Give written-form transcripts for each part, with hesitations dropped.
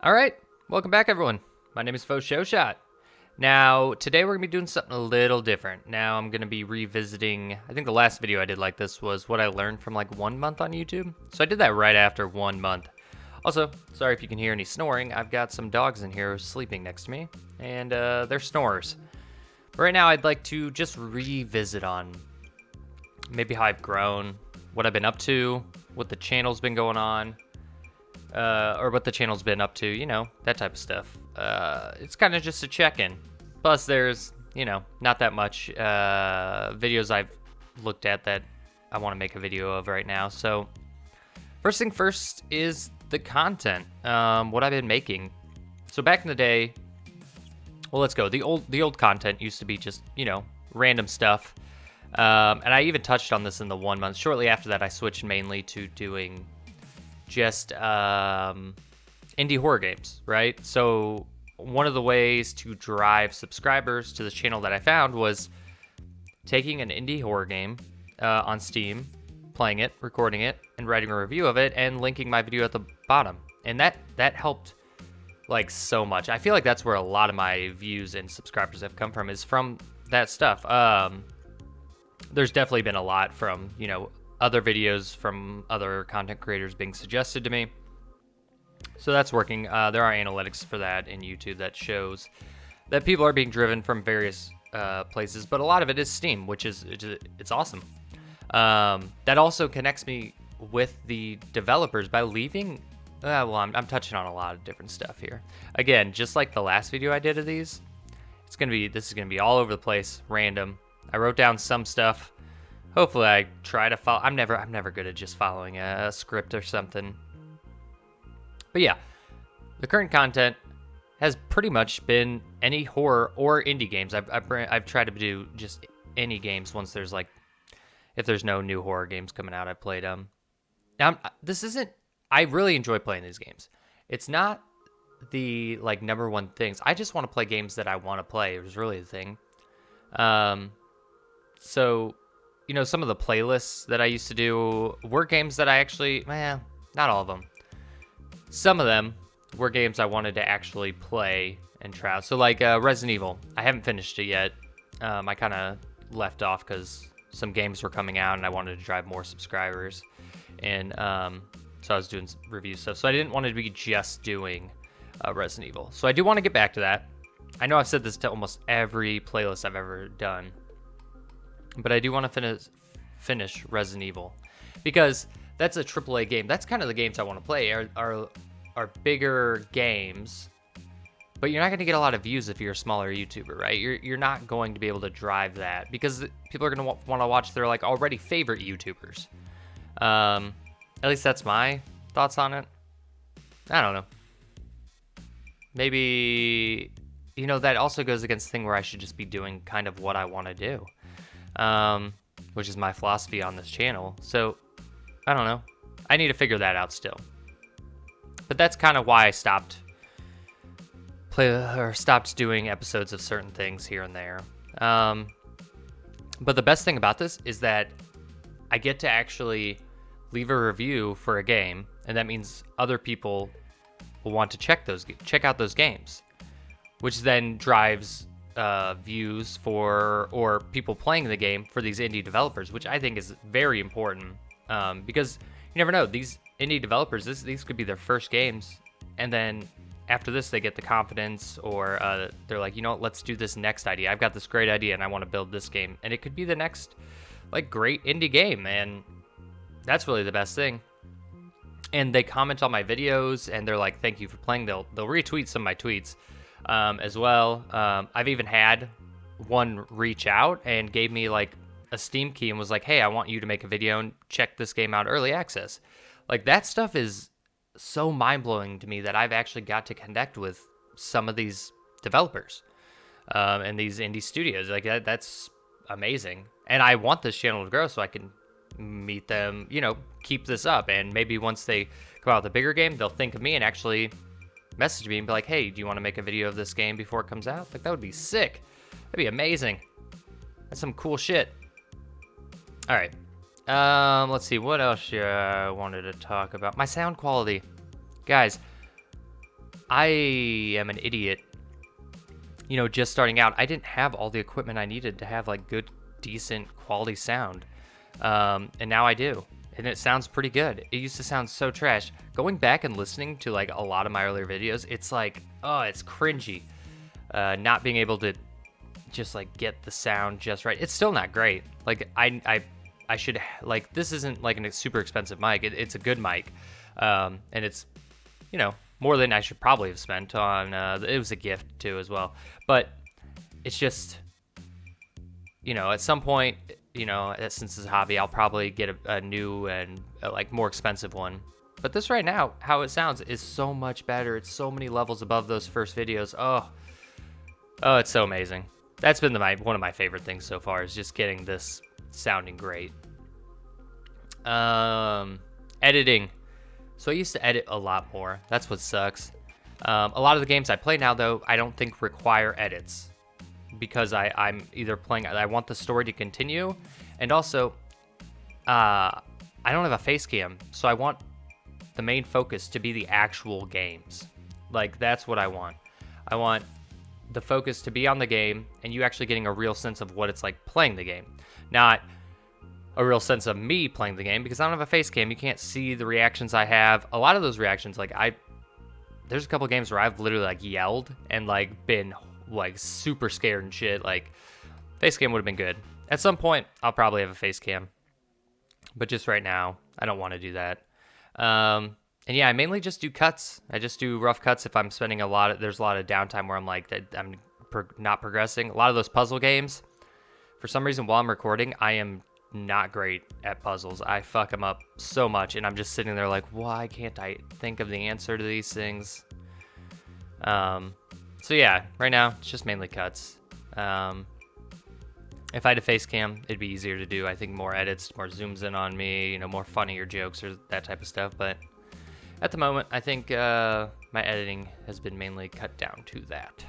All right, welcome back, everyone. My name is Shot. Now, today we're going to be doing something a little different. Now, I'm going to be revisiting, I think the last video I did like this was what I learned from like 1 month on YouTube. So I did that right after 1 month. Also, sorry if you can hear any snoring. I've got some dogs in here sleeping next to me, and they're snorers. But right now, I'd like to just revisit on maybe how I've grown, what I've been up to, what the channel's been going on. Or what the channel's been up to, you know, that type of stuff. It's kind of just a check-in. Plus, there's, you know, not that much videos I've looked at that I want to make a video of right now. So, first thing first is the content, what I've been making. So back in the day, well, let's go. The old content used to be just, you know, random stuff. And I even touched on this in the 1 month. Shortly after that, I switched mainly to doing just indie horror games, right? So one of the ways to drive subscribers to this channel that I found was taking an indie horror game on Steam, playing it, recording it, and writing a review of it, and linking my video at the bottom. And that helped like so much. I feel like that's where a lot of my views and subscribers have come from, is from that stuff. There's definitely been a lot from, you know, other videos from other content creators being suggested to me. So that's working. There are analytics for that in YouTube that shows that people are being driven from various places, but a lot of it is Steam, which is it's awesome. That also connects me with the developers by leaving. Well, I'm touching on a lot of different stuff here. Again, just like the last video I did of these, this is gonna be all over the place, random. I wrote down some stuff. Hopefully I try to follow. I'm never good at just following a script or something. But yeah, the current content has pretty much been any horror or indie games. I've tried to do just any games once there's like, if there's no new horror games coming out, I played them. Now I really enjoy playing these games. It's not the like number one things. I just want to play games that I want to play. It was really the thing. So, you know, some of the playlists that I used to do were games that I actually, not all of them. Some of them were games I wanted to actually play and try out. So like Resident Evil, I haven't finished it yet. I kind of left off because some games were coming out and I wanted to drive more subscribers. And so I was doing some review stuff. So I didn't want to be just doing Resident Evil. So I do want to get back to that. I know I've said this to almost every playlist I've ever done, but I do want to finish Resident Evil because that's a AAA game. That's kind of the games I want to play are bigger games, but you're not going to get a lot of views if you're a smaller YouTuber, right? You're not going to be able to drive that because people are going to want to watch their like already favorite YouTubers. At least that's my thoughts on it. I don't know. Maybe, you know, that also goes against the thing where I should just be doing kind of what I want to do. Which is my philosophy on this channel. So, I don't know. I need to figure that out still. But that's kind of why I stopped doing episodes of certain things here and there. But the best thing about this is that I get to actually leave a review for a game, and that means other people will want to check out those games, which then drives views or people playing the game for these indie developers, which I think is very important, because you never know, these indie developers, these could be their first games, and then after this they get the confidence, or they're like, you know what, let's do this next idea. I've got this great idea and I want to build this game, and it could be the next like great indie game, and that's really the best thing. And they comment on my videos and they're like, thank you for playing. They'll retweet some of my tweets as well. I've even had one reach out and gave me like a Steam key and was like, hey, I want you to make a video and check this game out early access. Like, that stuff is so mind-blowing to me that I've actually got to connect with some of these developers and these indie studios. Like, that's amazing. And I want this channel to grow so I can meet them, you know, keep this up. And maybe once they come out with a bigger game, they'll think of me and actually message me and be like, hey, do you want to make a video of this game before it comes out? Like, that would be sick. That'd be amazing. That's some cool shit. All right. Let's see, what else I wanted to talk about. My sound quality. Guys, I am an idiot. You know, just starting out, I didn't have all the equipment I needed to have like good, decent quality sound. And now I do. And it sounds pretty good. It used to sound so trash. Going back and listening to like a lot of my earlier videos, it's like, oh, it's cringy. Not being able to just like get the sound just right. It's still not great. Like I should, like, this isn't like a super expensive mic. It's a good mic. And it's, you know, more than I should probably have spent on, it was a gift too as well. But it's just, you know, at some point, you know, since it's a hobby, I'll probably get a new and like more expensive one. But this right now, how it sounds is so much better. It's so many levels above those first videos. Oh, it's so amazing. That's been one of my favorite things so far, is just getting this sounding great. Editing. So I used to edit a lot more. That's what sucks. A lot of the games I play now, though, I don't think require edits, because I'm either playing, I want the story to continue, and also I don't have a face cam, so I want the main focus to be the actual games. Like, that's what I want. I want the focus to be on the game and you actually getting a real sense of what it's like playing the game, not a real sense of me playing the game, because I don't have a face cam. You can't see the reactions I have. A lot of those reactions, like there's a couple games where I've literally like yelled and like been like super scared and shit. Like, face cam would have been good. At some point, I'll probably have a face cam, but just right now, I don't want to do that. And yeah, I mainly just do cuts. I just do rough cuts if I'm spending there's a lot of downtime where I'm like, I'm not progressing. A lot of those puzzle games, for some reason, while I'm recording, I am not great at puzzles. I fuck them up so much, and I'm just sitting there like, why can't I think of the answer to these things? So yeah, right now, it's just mainly cuts. If I had a face cam, it'd be easier to do. I think more edits, more zooms in on me, you know, more funnier jokes or that type of stuff. But at the moment, I think my editing has been mainly cut down to that.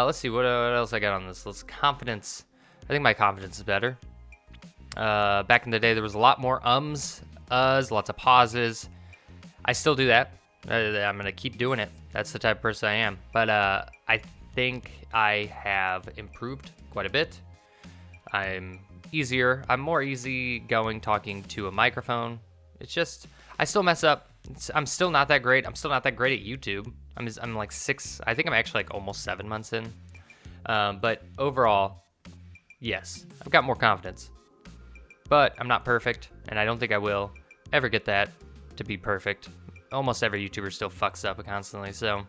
Let's see, what else I got on this list. Confidence. I think my confidence is better. Back in the day, there was a lot more ums, uhs, lots of pauses. I still do that. I'm going to keep doing it. That's the type of person I am. But I think I have improved quite a bit. I'm more easygoing talking to a microphone. It's just, I still mess up. I'm still not that great. I'm still not that great at YouTube. I'm like I think I'm actually like almost 7 months in. But overall, yes, I've got more confidence. But I'm not perfect, and I don't think I will ever get that to be perfect. Almost every YouTuber still fucks up constantly, so.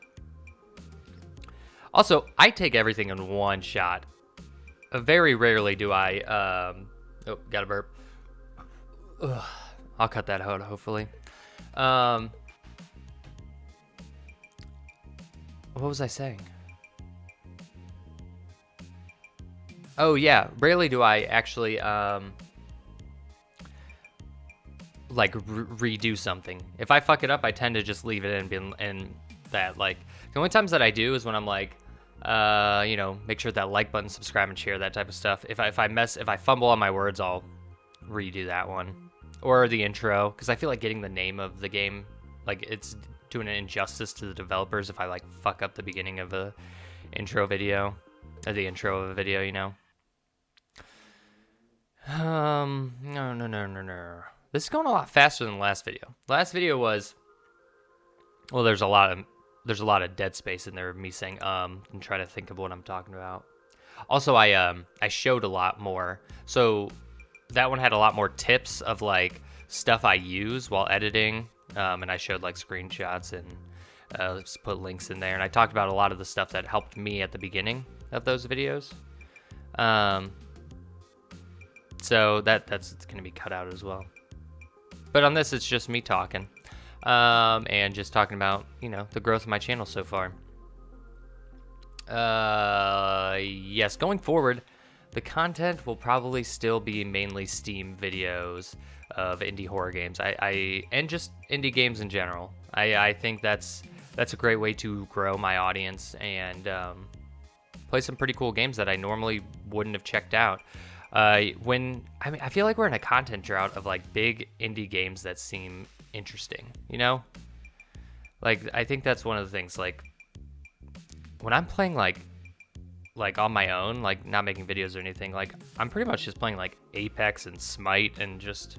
Also, I take everything in one shot. Very rarely do I, oh, got a burp. Ugh, I'll cut that out, hopefully. What was I saying? Oh yeah, rarely do I actually, like redo something. If I fuck it up, I tend to just leave it in that, like, the only times that I do is when I'm like, you know, make sure that like button, subscribe, and share, that type of stuff. If I fumble on my words, I'll redo that one, or the intro, because I feel like getting the name of the game, like, it's doing an injustice to the developers if I like fuck up the beginning of a intro video, or the intro of a video, you know. No. This is going a lot faster than the last video. Last video was, well, there's a lot of dead space in there of me saying and trying to think of what I'm talking about. Also, I showed a lot more. So that one had a lot more tips of like stuff I use while editing, and I showed like screenshots and just put links in there, and I talked about a lot of the stuff that helped me at the beginning of those videos. So that's going to be cut out as well. But on this, it's just me talking. And just talking about, you know, the growth of my channel so far. Yes, going forward, the content will probably still be mainly Steam videos of indie horror games. And just indie games in general. I think that's a great way to grow my audience and play some pretty cool games that I normally wouldn't have checked out. I feel like we're in a content drought of like big indie games that seem interesting, you know? Like I think that's one of the things. Like when I'm playing like on my own, like not making videos or anything, like I'm pretty much just playing like Apex and Smite and just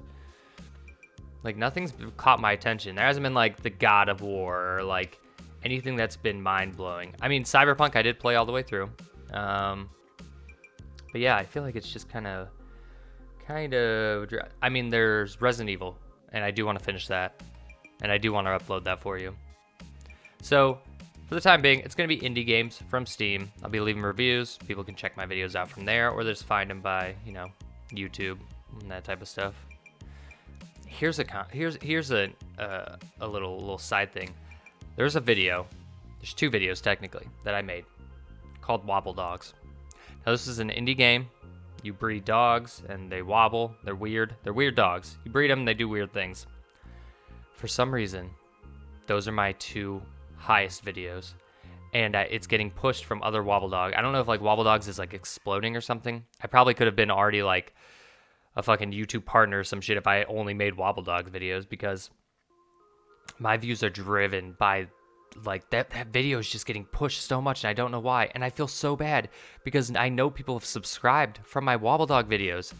like nothing's caught my attention. There hasn't been like the God of War or like anything that's been mind blowing. I mean, Cyberpunk I did play all the way through. But yeah, I feel like it's just kind of. I mean, there's Resident Evil, and I do want to finish that, and I do want to upload that for you. So, for the time being, it's going to be indie games from Steam. I'll be leaving reviews. People can check my videos out from there, or just find them by, YouTube and that type of stuff. Here's a little side thing. There's a video. There's 2 videos technically that I made called Wobble Dogs. Now this is an indie game. You breed dogs and they wobble. They're weird. They're weird dogs. You breed them, they do weird things. For some reason, those are my 2 highest videos. And it's getting pushed from other Wobble Dog. I don't know if like Wobble Dogs is like exploding or something. I probably could have been already like a fucking YouTube partner or some shit if I only made Wobble Dog videos, because my views are driven by like that video is just getting pushed so much and I don't know why, and I feel so bad because I know people have subscribed from my Wobble Dog videos,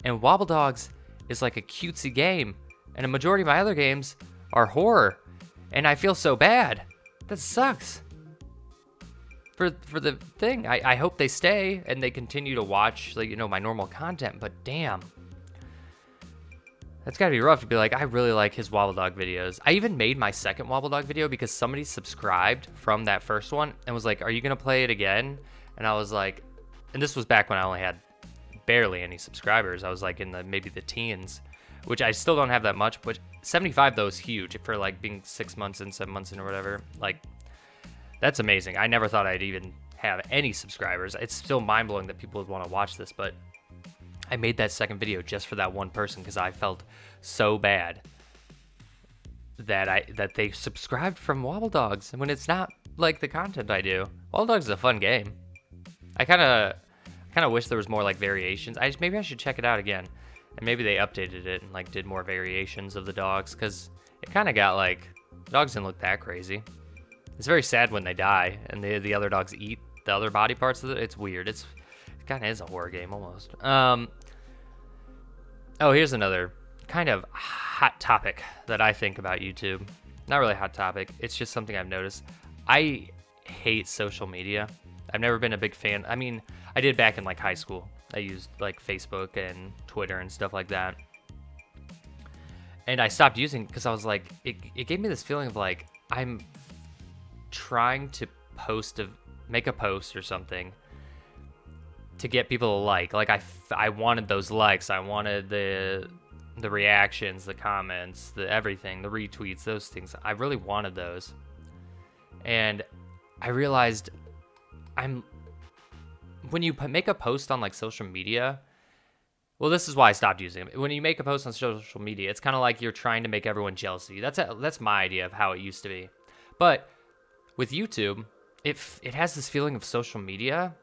and Wobble Dogs is like a cutesy game and a majority of my other games are horror, and I feel so bad. That sucks for the thing. I hope they stay and they continue to watch like my normal content, but damn, that's gotta be rough to be like, I really like his Wobble Dog videos. I even made my second Wobble Dog video because somebody subscribed from that first one and was like, are you gonna play it again? And I was like, and this was back when I only had barely any subscribers. I was like in maybe the teens, which I still don't have that much, but 75 though is huge for like being 6 months in, 7 months in or whatever. Like, that's amazing. I never thought I'd even have any subscribers. It's still mind blowing that people would want to watch this, but I made that second video just for that one person because I felt so bad that they subscribed from Wobble Dogs, and when it's not like the content I do. Wobble Dogs is a fun game. I kind of wish there was more like variations. Maybe I should check it out again, and maybe they updated it and like did more variations of the dogs, because it kind of got like, dogs didn't look that crazy. It's very sad when they die and the other dogs eat the other body parts of it. It's weird. It kind of is a horror game almost. Oh, here's another kind of hot topic that I think about YouTube. Not really a hot topic. It's just something I've noticed. I hate social media. I've never been a big fan. I mean, I did back in like high school. I used like Facebook and Twitter and stuff like that. And I stopped using it because I was like, it gave me this feeling of like, I'm trying to make a post or something to get people to like I wanted those likes. I wanted the reactions, the comments, the everything, the retweets, those things. I really wanted those. And I realized when you make a post on like social media, well, this is why I stopped using it. When you make a post on social media, it's kind of like you're trying to make everyone jealous of you. That's my idea of how it used to be. But with YouTube, it has this feeling of social media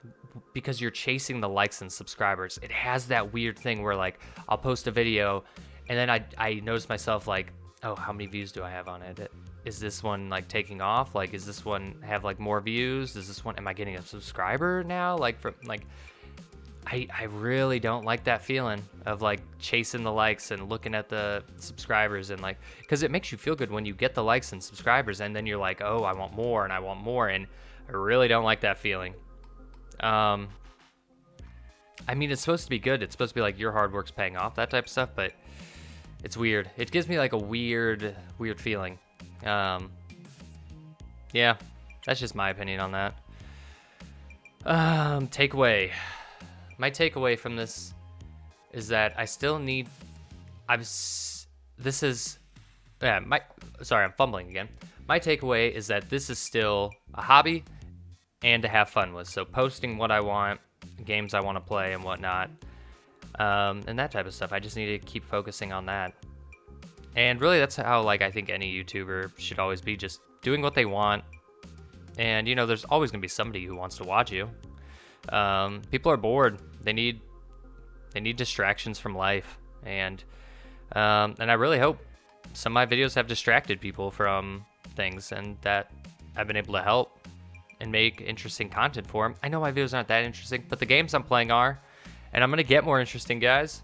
because you're chasing the likes and subscribers. It has that weird thing where like I'll post a video and then I notice myself like, oh, how many views do I have on it? Is this one like taking off? Like, is this one have like more views? Is this one, am I getting a subscriber now? Like, from like, I really don't like that feeling of like chasing the likes and looking at the subscribers, and like, because it makes you feel good when you get the likes and subscribers, and then you're like, oh, I want more and I want more, and I really don't like that feeling. I mean, it's supposed to be good. It's supposed to be like your hard work's paying off, that type of stuff, but it's weird. It gives me like a weird feeling. Yeah, that's just my opinion on that. Takeaway. My takeaway from this is that I still need. I'm fumbling again. My takeaway is that this is still a hobby and to have fun with. So posting what I want, games I want to play and whatnot, and that type of stuff. I just need to keep focusing on that. And really, that's how like I think any YouTuber should always be, just doing what they want. And you know, there's always gonna be somebody who wants to watch you. People are bored. They need They need distractions from life, and I really hope some of my videos have distracted people from things, and that I've been able to help and make interesting content for them. I know my videos aren't that interesting, but the games I'm playing are, and I'm gonna get more interesting, guys.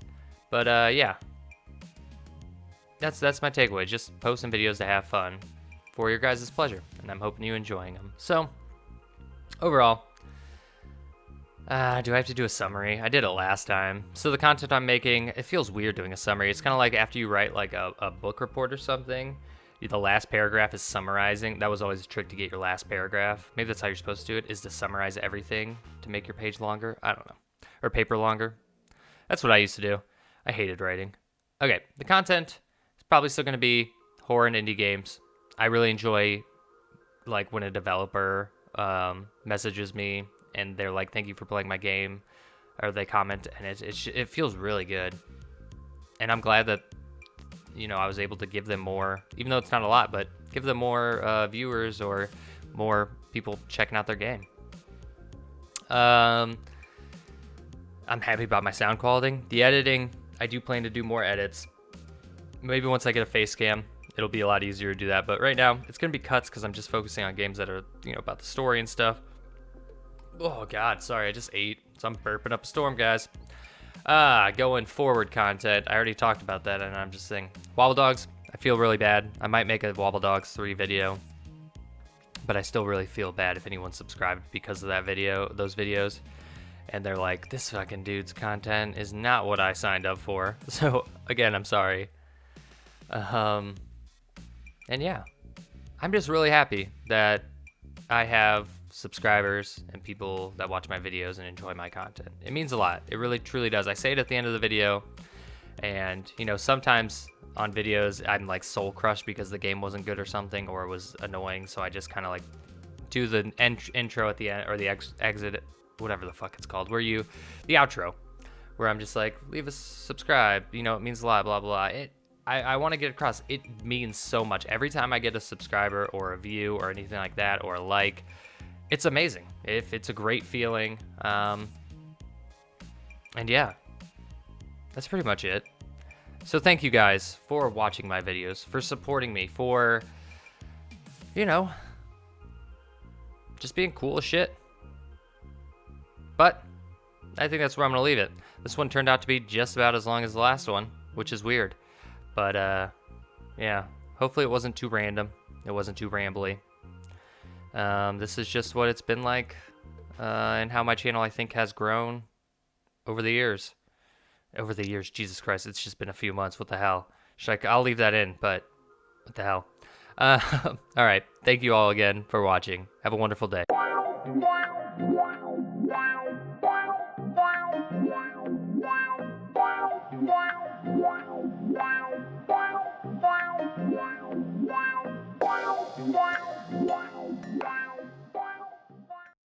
But yeah, that's my takeaway. Just posting videos to have fun for your guys' pleasure, and I'm hoping you enjoying them. So overall, do I have to do a summary? I did it last time. So the content I'm making, it feels weird doing a summary. It's kind of like after you write like a book report or something, the last paragraph is summarizing. That was always a trick to get your last paragraph. Maybe that's how you're supposed to do it, is to summarize everything to make your page longer. I don't know. Or paper longer. That's what I used to do. I hated writing. Okay, the content is probably still going to be horror and indie games. I really enjoy like when a developer messages me and they're like, thank you for playing my game, or they comment, and it feels really good. And I'm glad that, you know, I was able to give them more, even though it's not a lot, but give them more viewers or more people checking out their game. I'm happy about my sound quality. The editing, I do plan to do more edits. Maybe once I get a face cam, it'll be a lot easier to do that. But right now, it's going to be cuts because I'm just focusing on games that are, you know, about the story and stuff. Oh, God, sorry, I just ate. So I'm burping up a storm, guys. Going forward content. I already talked about that, and I'm just saying. Wobble Dogs, I feel really bad. I might make a Wobble Dogs 3 video, but I still really feel bad if anyone subscribed because of that video, those videos. And they're like, this fucking dude's content is not what I signed up for. So, again, I'm sorry. And yeah, I'm just really happy that I have subscribers and people that watch my videos and enjoy my content. It means a lot. It really, truly does. I say it at the end of the video, and, you know, sometimes on videos, I'm like soul crushed because the game wasn't good or something, or it was annoying, so I just kind of like do the intro at the end, or the exit, whatever the fuck it's called, the outro, where I'm just like, leave a subscribe, you know, it means a lot, blah, blah. I want to get across, it means so much. Every time I get a subscriber or a view or anything like that, or a like, it's amazing. It's a great feeling. And yeah, that's pretty much it. So thank you guys for watching my videos, for supporting me, for, you know, just being cool as shit. But I think that's where I'm going to leave it. This one turned out to be just about as long as the last one, which is weird. But yeah, hopefully it wasn't too random. It wasn't too rambly. This is just what it's been like, and how my channel, I think, has grown over the years. Over the years, Jesus Christ, it's just been a few months. What the hell? I'll leave that in, but what the hell? All right, thank you all again for watching. Have a wonderful day.